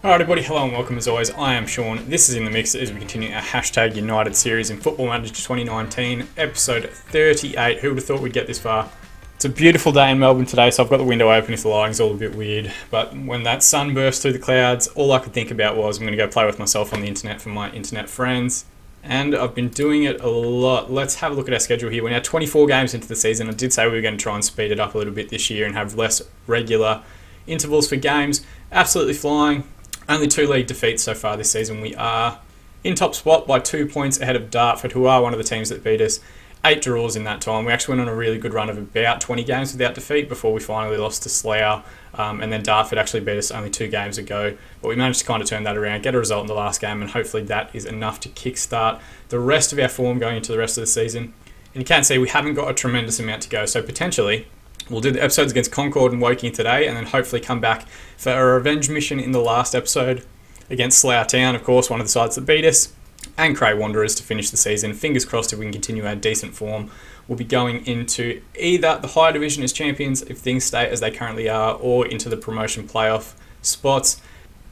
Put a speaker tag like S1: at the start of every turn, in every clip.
S1: Alright everybody, hello and welcome as always. I am Sean. This is In The Mix as we continue our hashtag United series in Football Manager 2019, episode 38. Who would have thought we'd get this far? It's a beautiful day in Melbourne today, so I've got the window open if the lighting's all a bit weird. But when that sun burst through the clouds, all I could think about was I'm going to go play with myself on the internet for my internet friends. And I've been doing it a lot. Let's have a look at our schedule here. We're now 24 games into the season. I did say we were going to try and speed it up a little bit this year and have less regular intervals for games. Absolutely flying. Only 2 league defeats so far this season. We are in top spot by 2 points ahead of Dartford, who are one of the teams that beat us. 8 draws in that time. We actually went on a really good run of about 20 games without defeat before we finally lost to Slough. And then Dartford actually beat us only 2 games ago. But we managed to kind of turn that around, get a result in the last game, and hopefully that is enough to kickstart the rest of our form going into the rest of the season. And you can see we haven't got a tremendous amount to go, so potentially we'll do the episodes against Concord and Woking today, and then hopefully come back for a revenge mission in the last episode against Slough Town, of course, one of the sides that beat us, and Cray Wanderers to finish the season. Fingers crossed if we can continue our decent form. We'll be going into either the higher division as champions, if things stay as they currently are, or into the promotion playoff spots.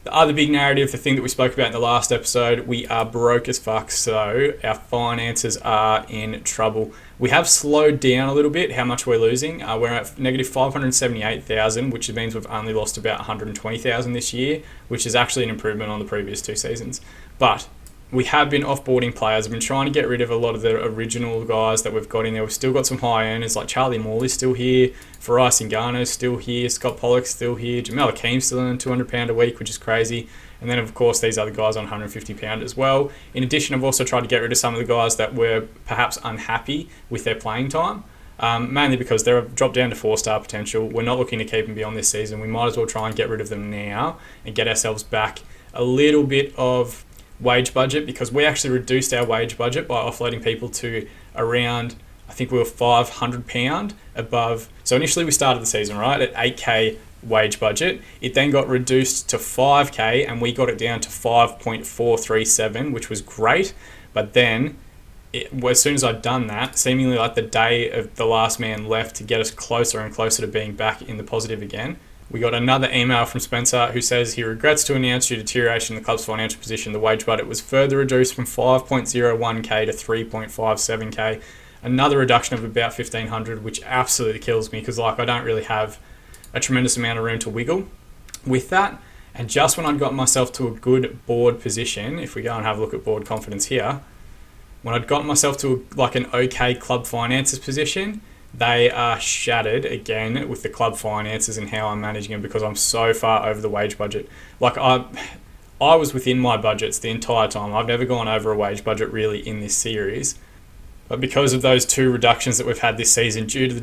S1: The other big narrative, the thing that we spoke about in the last episode, we are broke as fuck, so our finances are in trouble. We have slowed down a little bit how much we're losing. We're at negative 578,000, which means we've only lost about 120,000 this year, which is actually an improvement on the previous 2 seasons. But we have been offboarding players. We've been trying to get rid of a lot of the original guys that we've got in there. We've still got some high earners like Charlie Morley's still here, Farai Singano's still here, Scott Pollock's still here, Jamal Akeem's still on £200 a week, which is crazy. And then, of course, these other guys on £150 as well. In addition, I've also tried to get rid of some of the guys that were perhaps unhappy with their playing time, mainly because they're dropped down to 4-star potential. We're not looking to keep them beyond this season. We might as well try and get rid of them now and get ourselves back a little bit of wage budget, because we actually reduced our wage budget by offloading people to around, I think we were £500 above. So initially we started the season, right, at 8k wage budget. It then got reduced to 5k and we got it down to 5.437, which was great. But then as soon as I'd done that, seemingly like the day of the last man left to get us closer and closer to being back in the positive again, we got another email from Spencer who says he regrets to announce due to deterioration in the club's financial position, the wage budget was further reduced from 5.01k to 3.57k. Another reduction of about 1,500, which absolutely kills me because I don't really have a tremendous amount of room to wiggle with that. And just when I'd gotten myself to a good board position, if we go and have a look at board confidence here, when I'd gotten myself to an okay club finances position, they are shattered again with the club finances and how I'm managing them because I'm so far over the wage budget. I was within my budgets the entire time. I've never gone over a wage budget really in this series. But because of those 2 reductions that we've had this season due to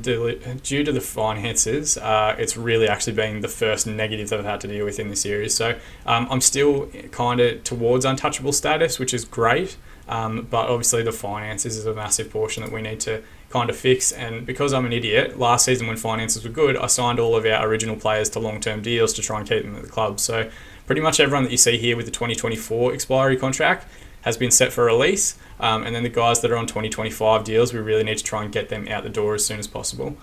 S1: the finances, it's really actually been the first negative that I've had to deal with in this series. So I'm still kind of towards untouchable status, which is great. But obviously the finances is a massive portion that we need to kind of fix. And because I'm an idiot, last season when finances were good, I signed all of our original players to long-term deals to try and keep them at the club. So pretty much everyone that you see here with the 2024 expiry contract has been set for release. And then the guys that are on 2025 deals, we really need to try and get them out the door as soon as possible.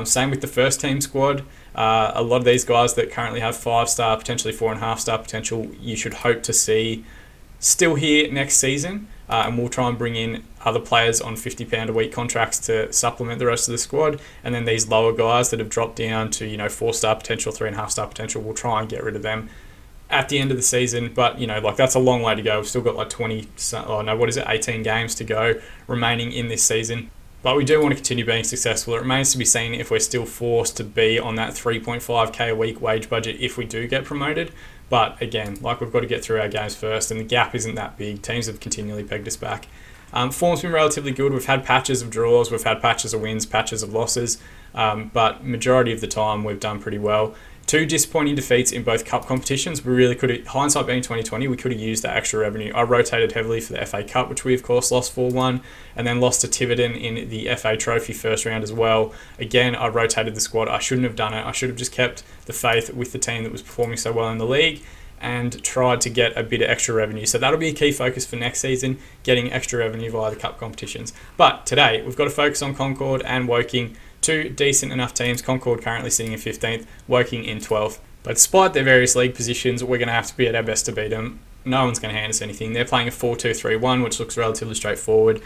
S1: Same with the first team squad. A lot of these guys that currently have 5-star, potentially 4.5-star potential, you should hope to see still here next season. And we'll try and bring in other players on £50 a week contracts to supplement the rest of the squad. And then these lower guys that have dropped down to 4-star potential, 3.5-star potential, we'll try and get rid of them at the end of the season. But that's a long way to go. We've still got 18 games to go remaining in this season. But we do want to continue being successful. It remains to be seen if we're still forced to be on that 3.5k a week wage budget if we do get promoted. But again, we've got to get through our games first, and the gap isn't that big. Teams have continually pegged us back. Form's been relatively good. We've had patches of draws, we've had patches of wins, patches of losses, but majority of the time we've done pretty well. 2 disappointing defeats in both cup competitions. We really could have, hindsight being 2020, we could have used that extra revenue. I rotated heavily for the FA Cup, which we of course lost 4-1, and then lost to Tiverton in the FA Trophy first round as well. Again, I rotated the squad. I shouldn't have done it. I should have just kept the faith with the team that was performing so well in the league and tried to get a bit of extra revenue. So that'll be a key focus for next season, getting extra revenue via the cup competitions. But today, we've got to focus on Concord and Woking, 2 decent enough teams. Concord currently sitting in 15th, Woking in 12th. But despite their various league positions, we're going to have to be at our best to beat them. No one's going to hand us anything. They're playing a 4-2-3-1, which looks relatively straightforward.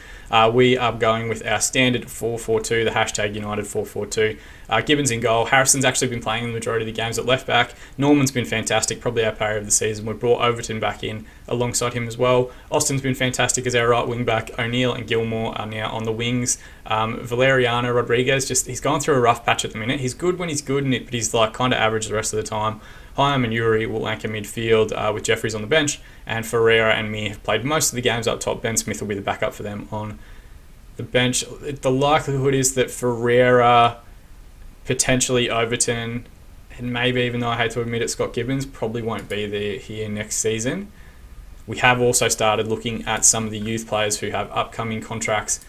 S1: We are going with our standard 4-4-2, the hashtag United 4-4-2. Gibbons in goal. Harrison's actually been playing the majority of the games at left back. Norman's been fantastic, probably our player of the season. We've brought Overton back in alongside him as well. Austin's been fantastic as our right wing back. O'Neill and Gilmore are now on the wings. Valeriano Rodriguez, he's going through a rough patch at the minute. He's good when he's good in it, but he's like kind of average the rest of the time. Hyam and Yuri will anchor midfield with Jeffries on the bench, and Ferreira and me have played most of the games up top. Ben Smith will be the backup for them on the bench. The likelihood is that Ferreira, potentially Overton, and maybe, even though I hate to admit it, Scott Gibbons probably won't be there here next season. We have also started looking at some of the youth players who have upcoming contracts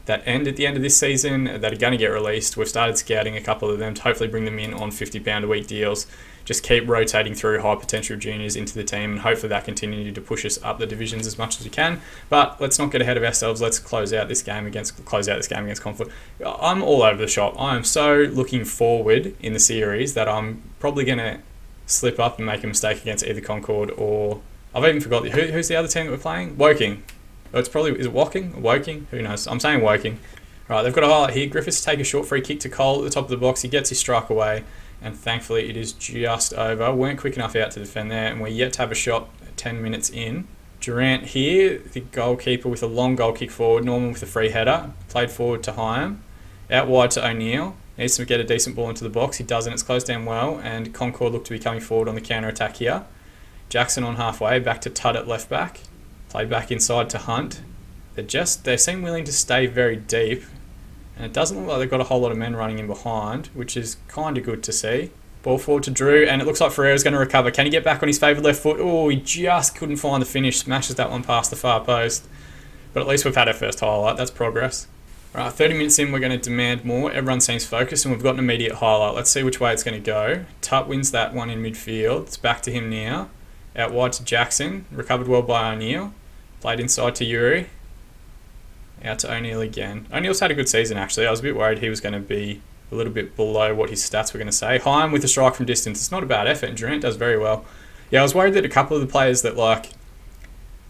S1: that end at the end of this season that are going to get released. We've started scouting a couple of them to hopefully bring them in on £50 a week deals. Just keep rotating through high potential juniors into the team, and hopefully that continue to push us up the divisions as much as we can. But let's not get ahead of ourselves. Let's close out this game against Conflict. I'm all over the shop. I am so looking forward in the series that I'm probably going to slip up and make a mistake against either Concord or I've even forgotten who's the other team that we're playing. Woking. Is it Woking? Woking? Who knows? I'm saying Woking. Right, they've got a highlight here. Griffiths take a short free kick to Cole at the top of the box. He gets his strike away, and thankfully it is just over. Weren't quick enough out to defend there, and we're yet to have a shot 10 minutes in. Durant here, the goalkeeper, with a long goal kick forward. Norman with a free header. Played forward to Hyam. Out wide to O'Neill. Needs to get a decent ball into the box. He doesn't. It's closed down well, and Concord look to be coming forward on the counter-attack here. Jackson on halfway. Back to Tudd at left back. Played back inside to Hunt. They seem willing to stay very deep, and it doesn't look like they've got a whole lot of men running in behind, which is kind of good to see. Ball forward to Drew, and it looks like Ferreira's going to recover. Can he get back on his favoured left foot? Oh, he just couldn't find the finish. Smashes that one past the far post. But at least we've had our first highlight. That's progress. Right, 30 minutes in, we're going to demand more. Everyone seems focused, and we've got an immediate highlight. Let's see which way it's going to go. Tutt wins that one in midfield. It's back to him now. Out wide to Jackson. Recovered well by O'Neill. Played inside to Yuri. Out to O'Neill again. O'Neill's had a good season, actually. I was a bit worried he was going to be a little bit below what his stats were going to say. Hyam with a strike from distance. It's not a bad effort, and Durant does very well. Yeah, I was worried that a couple of the players that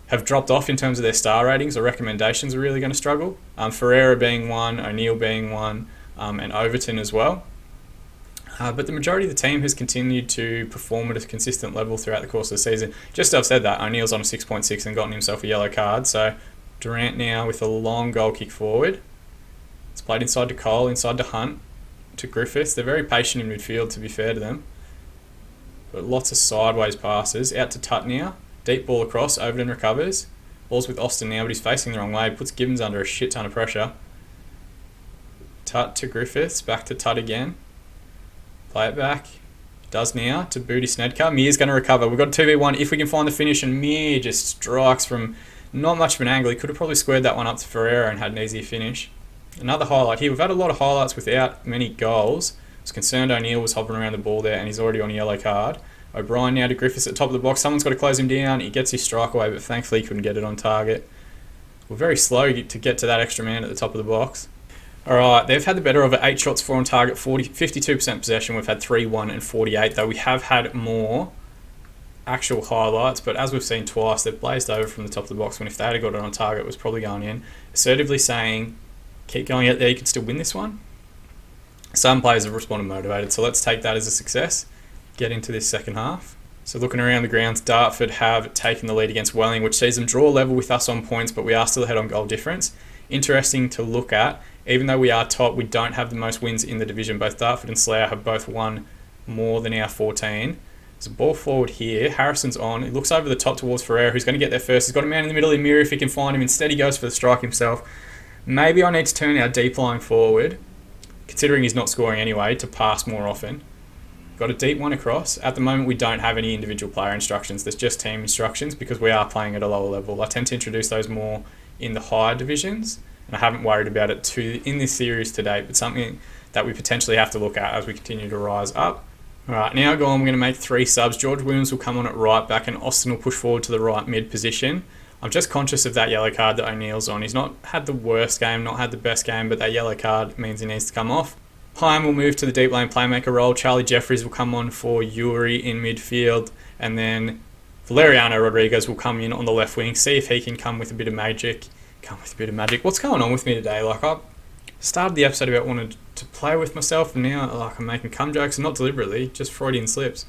S1: have dropped off in terms of their star ratings or recommendations are really going to struggle. Ferreira being one, O'Neill being one, and Overton as well. But the majority of the team has continued to perform at a consistent level throughout the course of the season. Just to have said that, O'Neill's on a 6.6 and gotten himself a yellow card, so Durant now with a long goal kick forward. It's played inside to Cole, inside to Hunt, to Griffiths. They're very patient in midfield, to be fair to them. But lots of sideways passes. Out to Tutt now. Deep ball across. Overton recovers. Ball's with Austin now, but he's facing the wrong way. Puts Gibbons under a shit ton of pressure. Tutt to Griffiths. Back to Tutt again. Play it back. Does now to Booty Snedka. Mear's going to recover. We've got a 2v1 if we can find the finish, and Mear just strikes from not much of an angle. He could have probably squared that one up to Ferreira and had an easier finish. Another highlight here. We've had a lot of highlights without many goals. I was concerned O'Neill was hovering around the ball there, and he's already on a yellow card. O'Brien now to Griffiths at the top of the box. Someone's got to close him down. He gets his strike away, but thankfully he couldn't get it on target. We're very slow to get to that extra man at the top of the box. Alright, they've had the better of it. 8 shots, 4 on target, 52% possession. We've had 3, 1 and 48, though we have had more actual highlights, but as we've seen twice, they've blazed over from the top of the box when if they had got it on target, it was probably going in. Assertively saying, keep going out there, you can still win this one. Some players have responded motivated, so let's take that as a success. Get into this second half. So looking around the grounds, Dartford have taken the lead against Welling, which sees them draw level with us on points, but we are still ahead on goal difference. Interesting to look at. Even though we are top, we don't have the most wins in the division. Both Dartford and Slough have both won more than our 14. There's a ball forward here. Harrison's on. He looks over the top towards Ferreira, who's going to get there first. He's got a man in the middle in Miri if he can find him. Instead, he goes for the strike himself. Maybe I need to turn our deep line forward, considering he's not scoring anyway, to pass more often. Got a deep one across. At the moment, we don't have any individual player instructions. There's just team instructions because we are playing at a lower level. I tend to introduce those more in the higher divisions, and I haven't worried about it in this series to date, but something that we potentially have to look at as we continue to rise up. Alright, now go on, we're going to make 3 subs. George Williams will come on at right back, and Austin will push forward to the right mid position. I'm just conscious of that yellow card that O'Neill's on. He's not had the worst game, not had the best game, but that yellow card means he needs to come off. Heim will move to the deep lane playmaker role. Charlie Jeffries will come on for Yuri in midfield. And then Valeriano Rodriguez will come in on the left wing. See if he can come with a bit of magic. What's going on with me today? Like, I started the episode about wanting to play with myself, and now I'm making cum jokes, and not deliberately, just Freudian slips.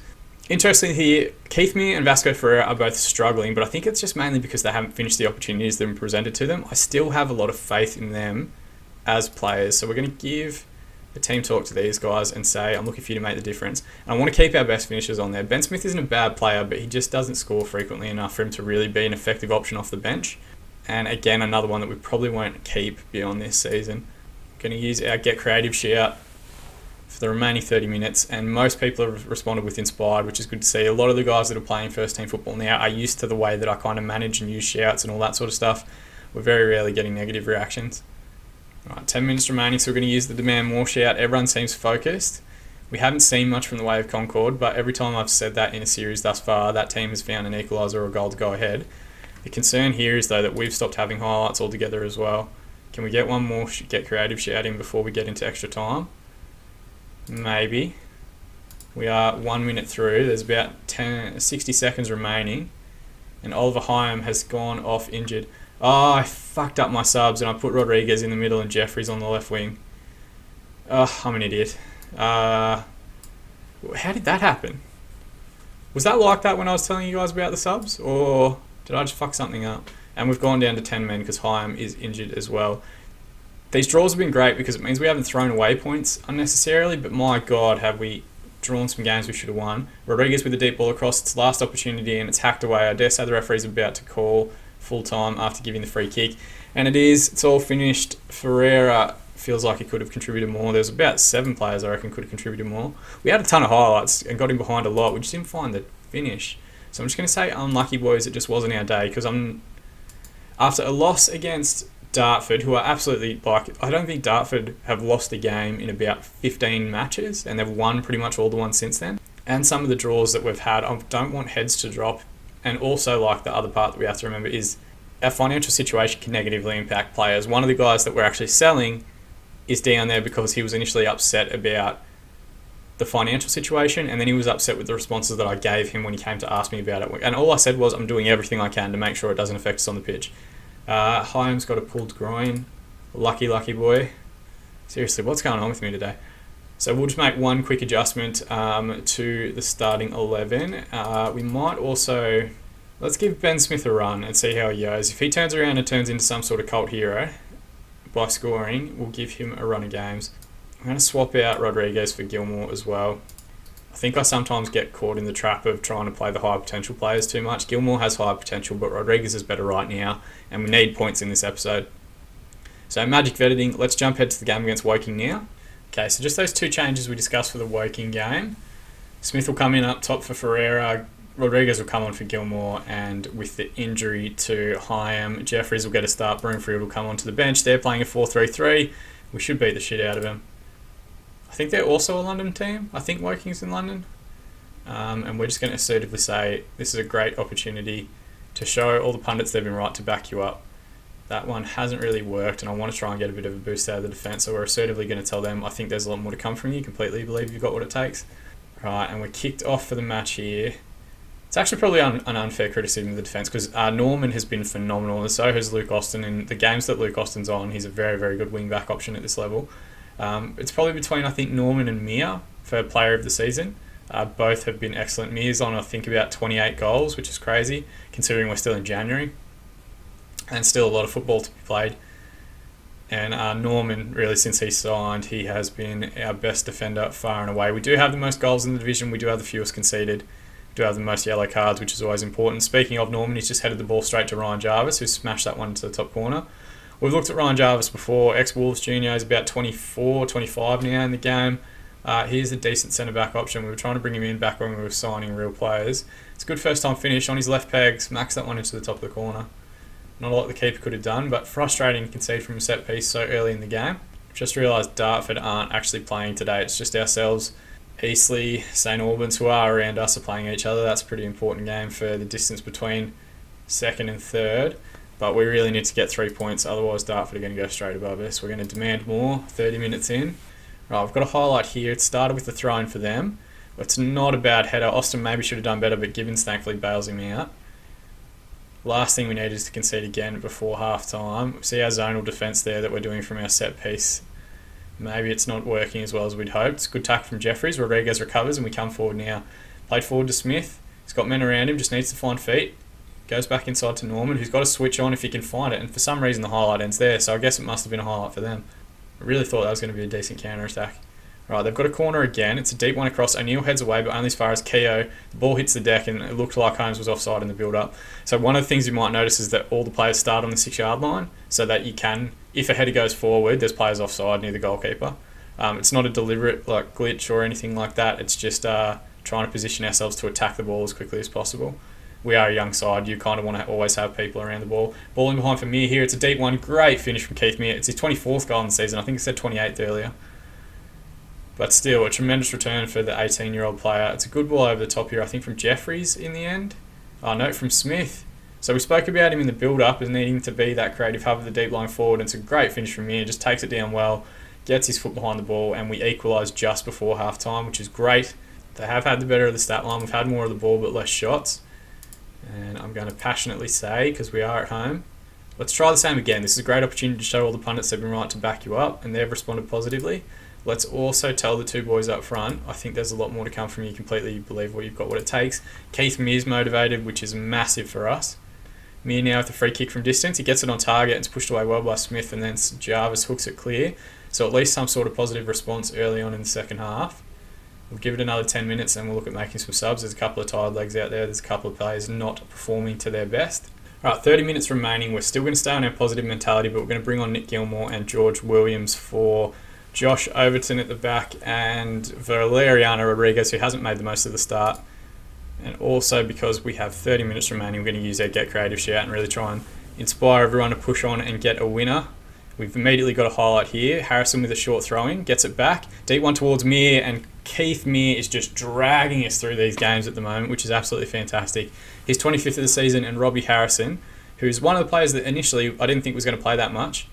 S1: Interestingly here, Keith Mee and Vasco Ferreira are both struggling, but I think it's just mainly because they haven't finished the opportunities that have been presented to them. I still have a lot of faith in them as players, so we're going to give a team talk to these guys and say, I'm looking for you to make the difference. And I want to keep our best finishers on there. Ben Smith isn't a bad player, but he just doesn't score frequently enough for him to really be an effective option off the bench. And again, another one that we probably won't keep beyond this season. Going to use our Get Creative shout for the remaining 30 minutes, and most people have responded with Inspired, which is good to see. A lot of the guys that are playing first team football now are used to the way that I kind of manage and use shouts and all that sort of stuff. We're very rarely getting negative reactions. Alright, 10 minutes remaining, so we're going to use the Demand More shout. Everyone seems focused. We haven't seen much from the way of Concord, but every time I've said that in a series thus far, that team has found an equaliser or a goal to go ahead. The concern here is, though, that we've stopped having highlights altogether as well. Can we get one more Get Creative shout in before we get into extra time? Maybe. We are 1 minute through. There's about 60 seconds remaining. And Oliver Hyam has gone off injured. Oh, I fucked up my subs and I put Rodriguez in the middle and Jeffries on the left wing. Oh, I'm an idiot. How did that happen? Was that like that when I was telling you guys about the subs? Or did I just fuck something up? And we've gone down to 10 men because Hyam is injured as well. These draws have been great because it means we haven't thrown away points unnecessarily, but my God, have we drawn some games we should have won. Rodriguez with a deep ball across, its last opportunity, and it's hacked away. I dare say the referee's about to call full time after giving the free kick. And it's all finished. Ferreira feels like he could have contributed more. There's about 7 players I reckon could have contributed more. We had a ton of highlights and got him behind a lot. We just didn't find the finish. So I'm just going to say unlucky, boys. It just wasn't our day because after a loss against Dartford, who are absolutely, I don't think Dartford have lost a game in about 15 matches, and they've won pretty much all the ones since then. And some of the draws that we've had, I don't want heads to drop. And also, the other part that we have to remember is our financial situation can negatively impact players. One of the guys that we're actually selling is down there because he was initially upset about the financial situation, and then he was upset with the responses that I gave him when he came to ask me about it. And all I said was, I'm doing everything I can to make sure it doesn't affect us on the pitch. Hyam's got a pulled groin. Lucky boy. Seriously, what's going on with me today? So we'll just make one quick adjustment to the starting 11. We might also... Let's give Ben Smith a run and see how he goes. If he turns around and turns into some sort of cult hero by scoring, we'll give him a run of games. I'm going to swap out Rodriguez for Gilmore as well. I think I sometimes get caught in the trap of trying to play the high potential players too much. Gilmore has high potential, but Rodriguez is better right now, and we need points in this episode. So magic editing, let's jump ahead to the game against Woking now. Okay, so just those 2 changes we discussed for the Woking game. Smith will come in up top for Ferreira, Rodriguez will come on for Gilmore, and with the injury to Hyam, Jeffries will get a start, Broomfield will come onto the bench. They're playing a 4-3-3. We should beat the shit out of them. I think they're also a London team. I think Woking's in London. And we're just going to assertively say this is a great opportunity to show all the pundits they've been right to back you up. That one hasn't really worked, and I want to try and get a bit of a boost out of the defence, so we're assertively going to tell them, I think there's a lot more to come from you. Completely believe you've got what it takes. Right, and we're kicked off for the match here. It's actually probably an unfair criticism of the defence because Norman has been phenomenal, and so has Luke Austin. In the games that Luke Austin's on, he's a very, very good wing-back option at this level. It's probably between, I think, Norman and Mia for player of the season. Both have been excellent. Mia's on, I think, about 28 goals, which is crazy, considering we're still in January. And still a lot of football to be played. And Norman, really, since he signed, he has been our best defender far and away. We do have the most goals in the division. We do have the fewest conceded. We do have the most yellow cards, which is always important. Speaking of Norman, he's just headed the ball straight to Ryan Jarvis, who smashed that one into the top corner. We've looked at Ryan Jarvis before. Ex-Wolves Junior is about 24, 25 now in the game. He's a decent centre-back option. We were trying to bring him in back when we were signing real players. It's a good first-time finish on his left peg. Smacks that one into the top of the corner. Not a lot the keeper could have done, but frustrating to concede from a set piece so early in the game. Just realised Dartford aren't actually playing today. It's just ourselves. Eastleigh, St Albans, who are around us, are playing each other. That's a pretty important game for the distance between second and third. But we really need to get 3 points, otherwise Dartford are going to go straight above us. We're going to demand more, 30 minutes in. Right, I've got a highlight here. It started with the throw-in for them. It's not a bad header. Austin maybe should have done better, but Gibbons thankfully bails him out. Last thing we need is to concede again before half-time. See our zonal defence there that we're doing from our set piece. Maybe it's not working as well as we'd hoped. It's a good tackle from Jeffries. Rodriguez recovers and we come forward now. Played forward to Smith. He's got men around him, just needs to find feet. Goes back inside to Norman, who's got to switch on if he can find it. And for some reason the highlight ends there, so I guess it must have been a highlight for them. I really thought that was going to be a decent counter-attack. Right, they've got a corner again. It's a deep one across. O'Neill heads away, but only as far as Keogh. The ball hits the deck, and it looked like Holmes was offside in the build-up. So one of the things you might notice is that all the players start on the 6-yard line, so that you can, if a header goes forward, there's players offside near the goalkeeper. It's not a deliberate glitch or anything like that. It's just trying to position ourselves to attack the ball as quickly as possible. We are a young side. You kind of want to always have people around the ball. Ball in behind for Mir here. It's a deep one. Great finish from Keith Mir. It's his 24th goal in the season. I think it said 28th earlier. But still, a tremendous return for the 18-year-old player. It's a good ball over the top here, I think, from Jeffries in the end. Oh, no, from Smith. So we spoke about him in the build-up as needing to be that creative hub of the deep line forward. And it's a great finish from Mir. Just takes it down well, gets his foot behind the ball, and we equalise just before half-time, which is great. They have had the better of the stat line. We've had more of the ball, but less shots. And I'm going to passionately say, because we are at home, let's try the same again. This is a great opportunity to show all the pundits they've been right to back you up, and they've responded positively. Let's also tell the two boys up front, I think there's a lot more to come from you. Completely believe what you've got, what it takes. Keith Mir's motivated, which is massive for us. Mir now with a free kick from distance. He gets it on target and it's pushed away well by Smith, and then Jarvis hooks it clear. So at least some sort of positive response early on in the second half. We'll give it another 10 minutes and we'll look at making some subs. There's a couple of tired legs out there. There's a couple of players not performing to their best. Alright, 30 minutes remaining. We're still going to stay on our positive mentality, but we're going to bring on Nick Gilmore and George Williams for Josh Overton at the back and Valeriano Rodriguez, who hasn't made the most of the start. And also because we have 30 minutes remaining, we're going to use our Get Creative shout and really try and inspire everyone to push on and get a winner. We've immediately got a highlight here. Harrison with a short throw-in, gets it back. Deep one towards Mir, and Keith Mir is just dragging us through these games at the moment, which is absolutely fantastic. He's 25th of the season, and Robbie Harrison, who's one of the players that initially I didn't think was going to play that much,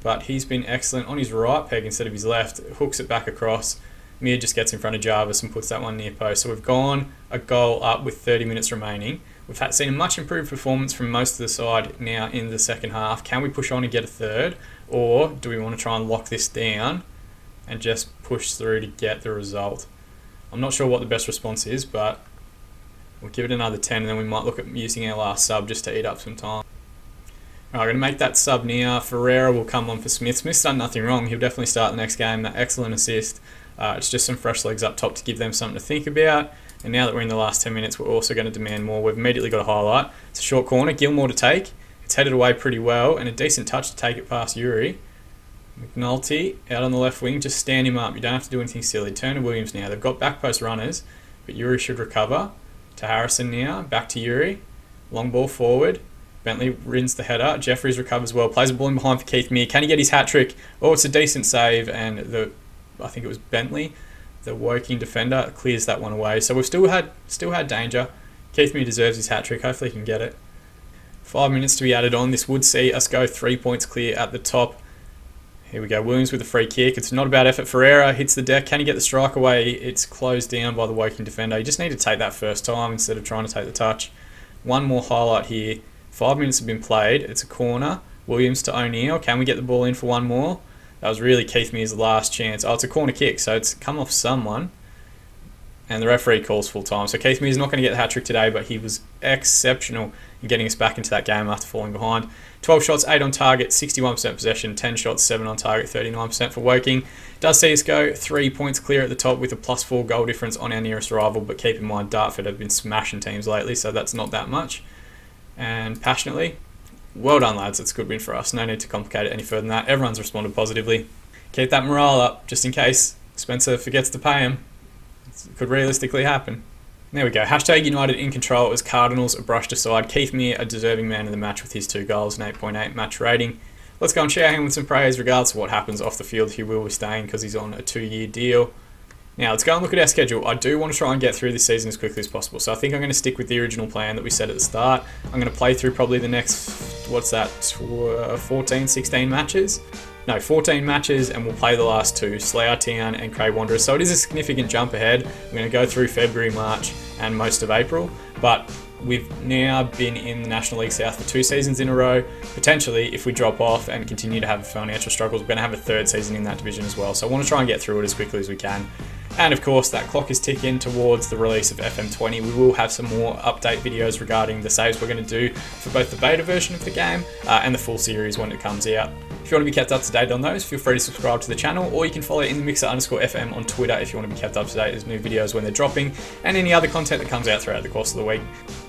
S1: but he's been excellent on his right peg instead of his left, hooks it back across. Mir just gets in front of Jarvis and puts that one near post. So we've gone a goal up with 30 minutes remaining. We've seen a much improved performance from most of the side now in the second half. Can we push on and get a third? Or do we want to try and lock this down and just push through to get the result? I'm not sure what the best response is, but we'll give it another 10 and then we might look at using our last sub just to eat up some time. Alright, I'm going to make that sub now. Ferreira will come on for Smith. Smith's done nothing wrong. He'll definitely start the next game. That excellent assist. It's just some fresh legs up top to give them something to think about. And now that we're in the last 10 minutes, we're also going to demand more. We've immediately got a highlight. It's a short corner. Gilmore to take. It's headed away pretty well, and a decent touch to take it past Yuri. McNulty out on the left wing. Just stand him up. You don't have to do anything silly. Turn to Williams now. They've got back post runners, but Yuri should recover. To Harrison now. Back to Yuri. Long ball forward. Bentley wins the header. Jeffries recovers well. Plays a ball in behind for Keith Mir. Can he get his hat-trick? Oh, it's a decent save, and I think it was Bentley, the Woking defender, clears that one away. So we've still had danger. Keith Mir deserves his hat-trick. Hopefully he can get it. 5 minutes to be added on. This would see us go 3 points clear at the top. Here we go. Williams with a free kick. It's not a bad effort. Ferreira hits the deck. Can he get the strike away? It's closed down by the Woking defender. You just need to take that first time instead of trying to take the touch. One more highlight here. 5 minutes have been played. It's a corner. Williams to O'Neill. Can we get the ball in for one more? That was really Keith Mir's last chance. Oh, it's a corner kick, so it's come off someone. And the referee calls full time. So Keith Mir's not going to get the hat-trick today, but he was exceptional in getting us back into that game after falling behind. 12 shots, 8 on target, 61% possession, 10 shots, 7 on target, 39% for Woking. Does see us go 3 points clear at the top with a +4 goal difference on our nearest rival, but keep in mind Dartford have been smashing teams lately, so that's not that much. And passionately, well done lads, it's a good win for us. No need to complicate it any further than that. Everyone's responded positively. Keep that morale up, just in case Spencer forgets to pay him. It could realistically happen. There we go. Hashtag United in control. It was Cardinals brushed aside. Keith Mir, a deserving man of the match with his 2 goals and 8.8 match rating. Let's go and shower him with some praise regardless of what happens off the field. He will be staying because he's on a 2-year deal. Now let's go and look at our schedule. I do want to try and get through this season as quickly as possible. So I think I'm going to stick with the original plan that we set at the start. I'm going to play through probably the next, 14, 16 matches. 14 matches, and we'll play the last two, Slough Town and Cray Wanderers. So it is a significant jump ahead. We're going to go through February, March, and most of April, but we've now been in the National League South for 2 seasons in a row. Potentially, if we drop off and continue to have financial struggles, we're going to have a 3rd season in that division as well. So I want to try and get through it as quickly as we can. And of course, that clock is ticking towards the release of FM20. We will have some more update videos regarding the saves we're going to do for both the beta version of the game and the full series when it comes out. If you want to be kept up to date on those, feel free to subscribe to the channel, or you can follow @InTheMixer_FM on Twitter if you want to be kept up to date with new videos when they're dropping, and any other content that comes out throughout the course of the week.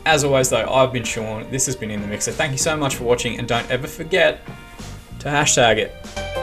S1: As always though, I've been Sean, this has been In The Mixer. Thank you so much for watching, and don't ever forget to hashtag it.